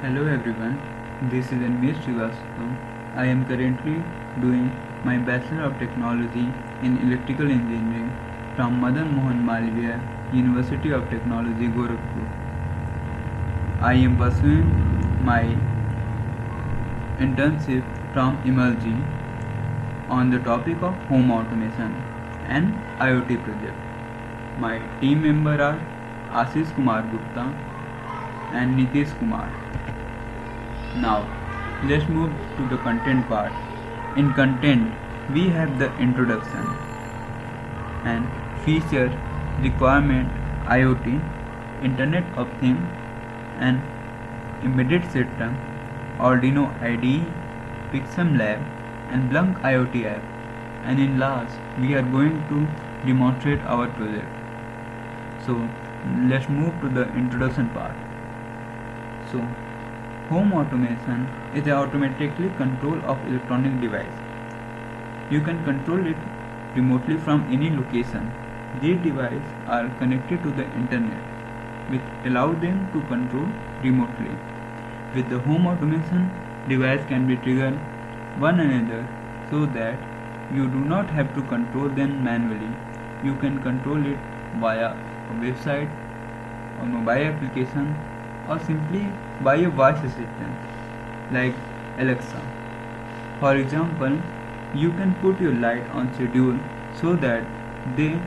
Hello everyone, this is EMERTXE. I am currently doing my Bachelor of Technology in Electrical Engineering from Madan Mohan Malviya, University of Technology, Gorakhpur. I am pursuing my internship from EMERTXE on the topic of home automation and IoT project. My team members are Ashish Kumar Gupta and Nitish Kumar. Now, let's move to the content part. In content, we have the introduction and feature, requirement, IoT, Internet of Things, and embedded system, Arduino IDE, Pixum Lab, and Blunk IoT app. And in last, we are going to demonstrate our project. So, let's move to the introduction part. So, home automation is the automatically control of electronic device. You can control it remotely from any location. These devices are connected to the internet, which allow them to control remotely. With the home automation, device can be triggered one another so that you do not have to control them manually. You can control it via a website or mobile application or simply by a voice assistant like Alexa. For example, you can put your light on schedule so that they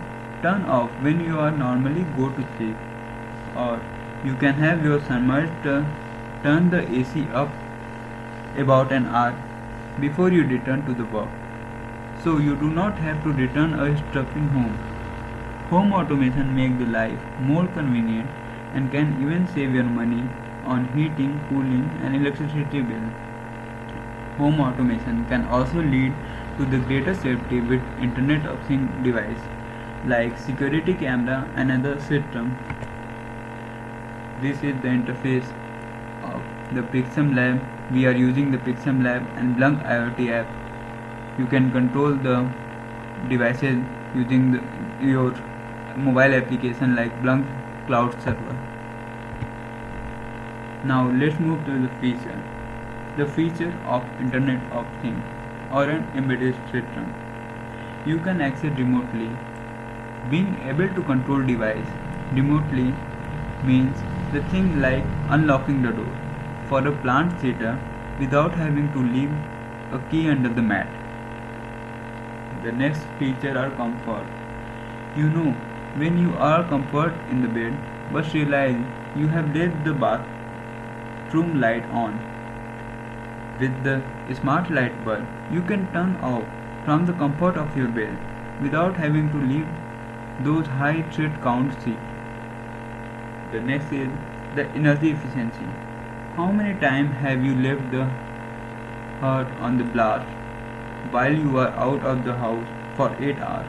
turn off when you are normally go to sleep, or you can have your thermostat turn the AC up about an hour before you return to the work, so you do not have to return a stuffing home. Home automation makes the life more convenient and can even save your money on heating, cooling, and electricity bills. Home automation can also lead to the greater safety with Internet of Things device like security camera and other system. This is the interface of the Pixum Lab. We are using the Pixum Lab and Blunk IoT app. You can control the devices using your mobile application like Blunk Cloud Server. Now let's move to the feature. The feature of Internet of Things or an embedded system. You can access remotely. Being able to control device remotely means the thing like unlocking the door for a plant setup without having to leave a key under the mat. The next feature are comfort. You know when you are comfort in the bed but realize you have left the bathroom light on. With the smart light bulb, you can turn off from the comfort of your bed without having to leave those high thread count seats. The next is the energy efficiency. How many times have you left the heat on the blast while you are out of the house for 8 hours?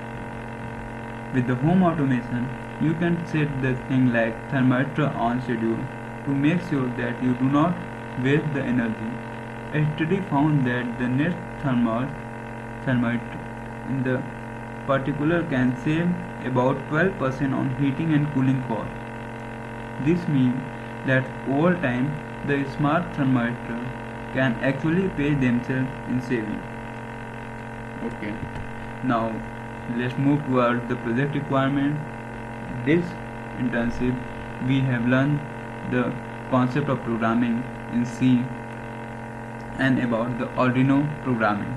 With the home automation, you can set the thing like thermostat on schedule to make sure that you do not waste the energy. A study found that the net thermostat in the particular can save about 12% on heating and cooling costs. This means that over time, the smart thermostat can actually pay themselves in saving. Okay, now let's move towards the project requirement. This internship, we have learned the concept of programming in C and about the Arduino programming.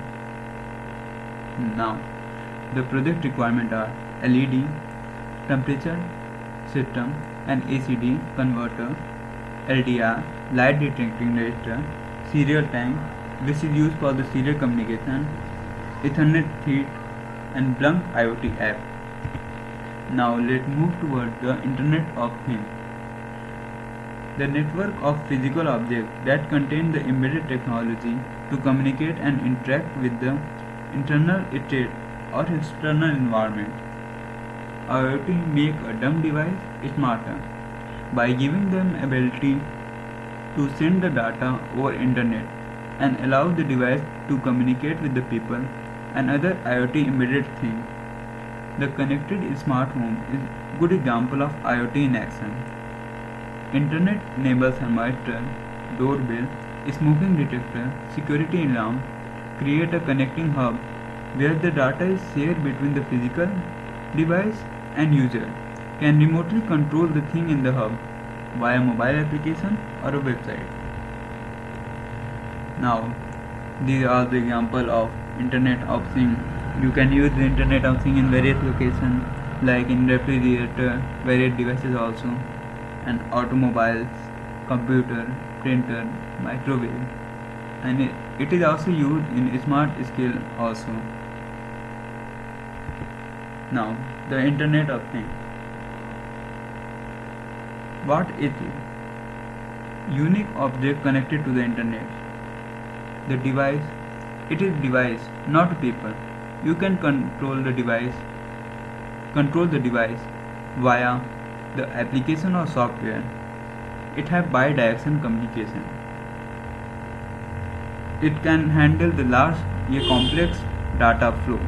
Now, the project requirement are LED, temperature system, and ACD converter, LDR, light detecting register, serial tank, which is used for the serial communication, Ethernet feed, and Blunk IoT app. Now let's move towards the Internet of Things. The network of physical objects that contain the embedded technology to communicate and interact with the internal state or external environment. IoT make a dumb device smarter by giving them ability to send the data over internet and allow the device to communicate with the people and other IoT embedded things. The connected smart home is a good example of IoT in action. Internet enables thermostat doorbell, smoking detector, security alarm, create a connecting hub where the data is shared between the physical device and user, can remotely control the thing in the hub via mobile application or a website. Now, these are the example of Internet of Things. You can use the Internet of Things in various locations like in refrigerator, various devices also, and automobiles, computer, printer, microwave, and it is also used in smart scale also. Now, the Internet of Things. What is it? Unique object connected to the Internet. The device. It is device, not people. You can control the device via the application or software. It has bidirectional communication. It can handle the large complex data flow.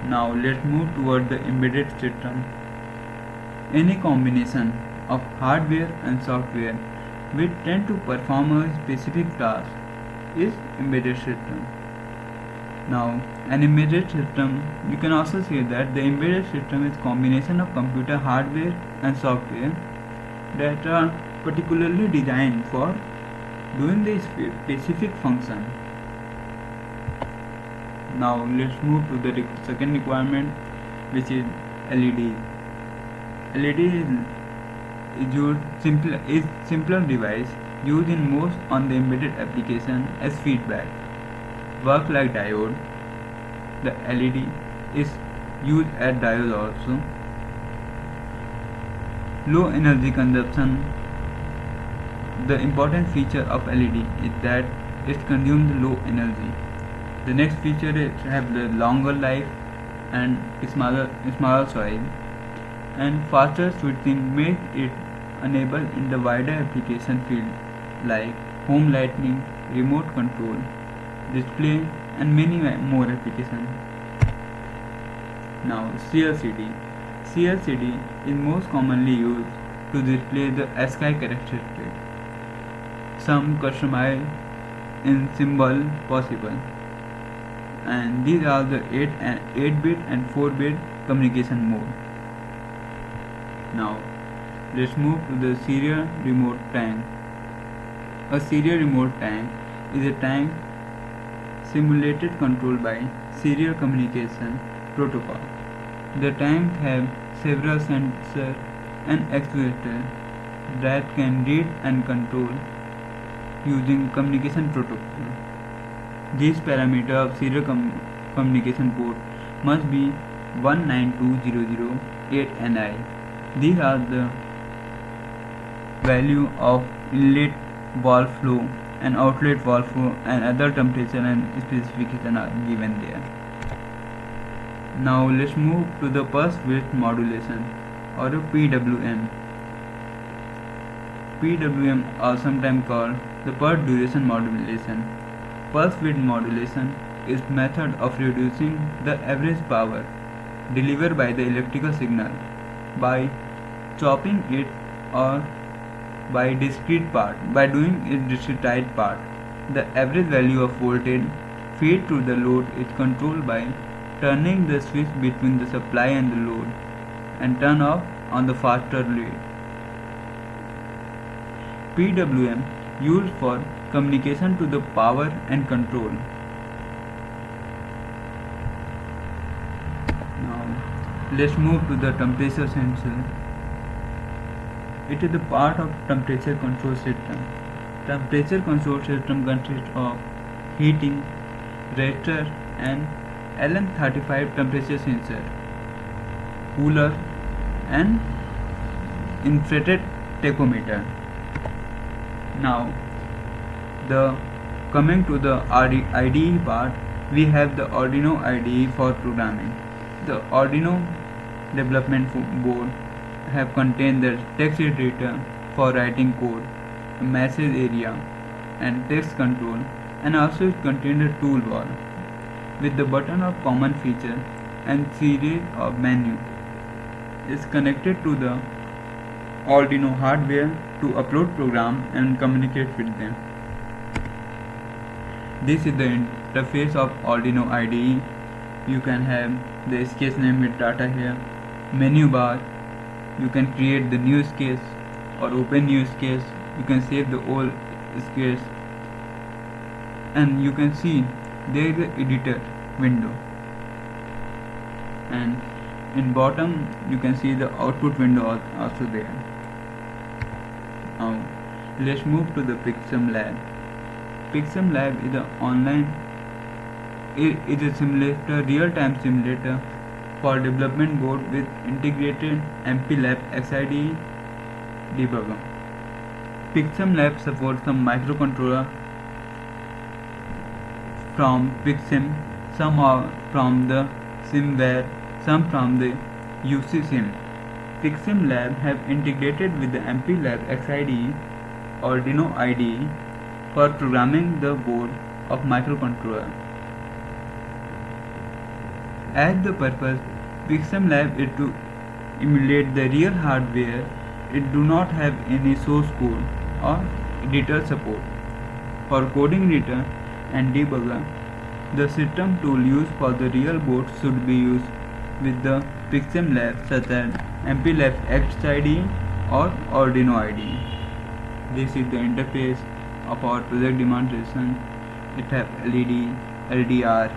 Now let's move toward the embedded system. Any combination of hardware and software which tend to perform a specific task is embedded system. Now, an embedded system, you can also say that the embedded system is combination of computer hardware and software that are particularly designed for doing the specific function. Now let's move to the second requirement, which is LED. LED is simpler device used in most on the embedded application as feedback. Work like diode. The LED is used as diode also. Low energy consumption. The important feature of LED is that it consumes low energy. The next feature is have the longer life and smaller size, and faster switching make it enable in the wider application field like home lighting, remote control, display, and many more applications. Now CLCD. CLCD is most commonly used to display the ASCII characteristics. Some customized in symbol possible, and these are the 8-bit and 4-bit communication mode. Now let's move to the serial remote tank. A serial remote tank is a tank simulated control by serial communication protocol. The tank have several sensors and actuators that can read and control using communication protocol. These parameters of serial communication port must be 192.0.0.8 NI. These are the value of inlet valve flow and outlet valve flow, and other temperature and specification are given there. Now let's move to the pulse width modulation or a PWM. PWM are sometimes called the pulse duration modulation. Pulse width modulation is method of reducing the average power delivered by the electrical signal by chopping it or by discrete part. By doing it discrete part, the average value of voltage fed to the load is controlled by turning the switch between the supply and the load and turn off on the faster lead. PWM used for communication to the power and control. Now let's move to the temperature sensor. It is the part of temperature control system. Temperature control system consists of heating, resistor, and LM35 temperature sensor, cooler, and infrared tachometer. Now, coming to the IDE part, we have the Arduino IDE for programming. The Arduino development board have contained the text editor for writing code, a message area, and text control, and also it contains a toolbar with the button of common feature and series of menu is connected to the Arduino hardware to upload programs and communicate with them. This is the interface of Arduino IDE. You can have the sketch name with data here, menu bar, you can create the new sketch or open new sketch, you can save the old sketch, and you can see there is the editor window, and in bottom you can see the output window also there. Now let's move to the Pixum Lab. Pixum Lab is an online, it is a simulator, real-time simulator for development board with integrated MPLAB XIDE debugger. Pixum Lab supports some microcontroller from Pixum, some are from the SimWare, some from the UC Sim. Pixum Lab have integrated with the MPLAB XIDE Arduino IDE for programming the board of microcontroller. As the purpose Pixum Lab is to emulate the real hardware, it do not have any source code or editor support. For coding editor and debugger, the system tool used for the real board should be used with the Pixum Lab, such as MPLAB XIDE or Arduino IDE. This is the interface of our project demonstration. It have LED, LDR,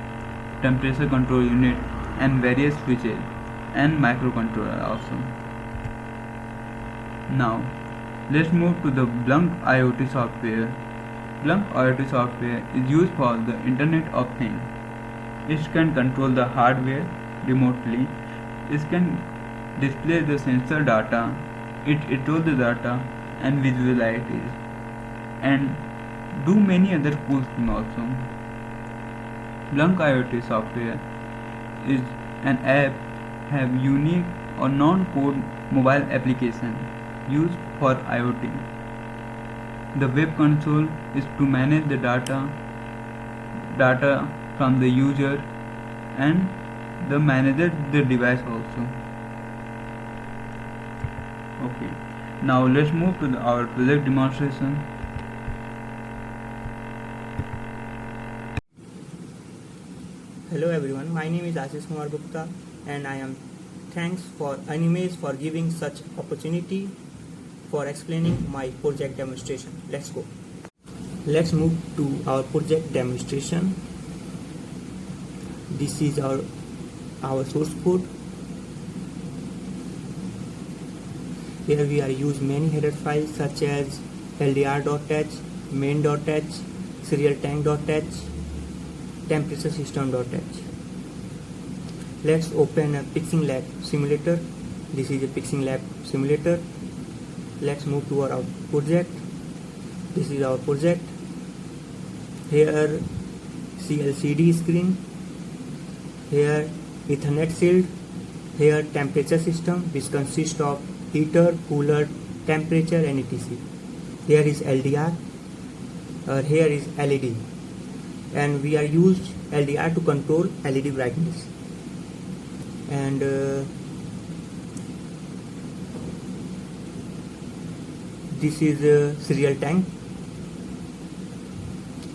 temperature control unit and various switches and microcontroller also. Now let's move to the Blunk IoT software. Blunk IoT software is used for the Internet of Things. It can control the hardware remotely. It can display the sensor data. It stores the data and visualize it, and do many other cool things also. Blunk IoT software is an app have unique or non-code mobile application used for IoT. The web console is to manage the data from the user, and the manager the device also. Okay, now let's move to our project demonstration. Hello everyone, my name is Ashish Kumar Gupta and I am thanks for EMERTXE for giving such opportunity for explaining my project demonstration. Let's go. Let's move to our project demonstration. This is our source code. Here we are use many header files such as ldr.h, main.h, serialtank.h, temperature system.h. Let's open a Pixum Lab simulator. This is a Pixum Lab simulator. Let's move to our project. This is our project. Here CLCD screen. Here Ethernet shield. Here temperature system, which consists of heater, cooler, temperature and etc. Here is LDR. Here is LED. And we are used LDR to control LED brightness. And this is a serial tank.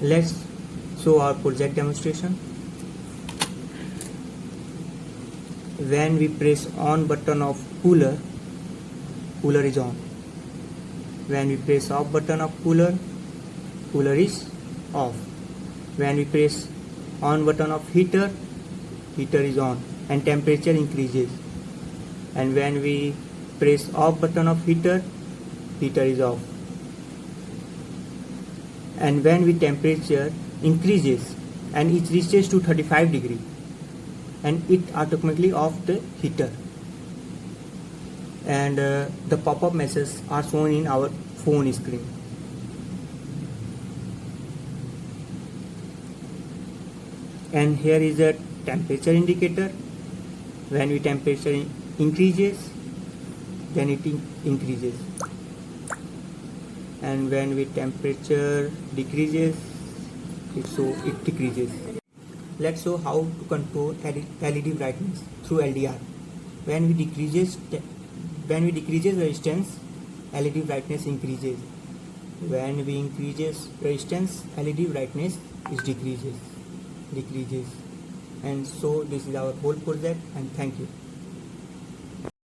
Let's show our project demonstration. When we press on button of cooler, cooler is on. When we press off button of cooler, cooler is off. When we press on button of heater, heater is on and temperature increases. And when we press off button of heater, heater is off. And when we temperature increases and it reaches to 35 degree, and it automatically off the heater. And the pop-up messages are shown in our phone screen. And here is a temperature indicator. When we temperature increases, then it increases, and when we temperature decreases, it decreases. Let's show how to control LED brightness through LDR. When we decreases resistance, LED brightness increases. When we increases resistance, LED brightness is decreases. And so this is our whole project, and thank you.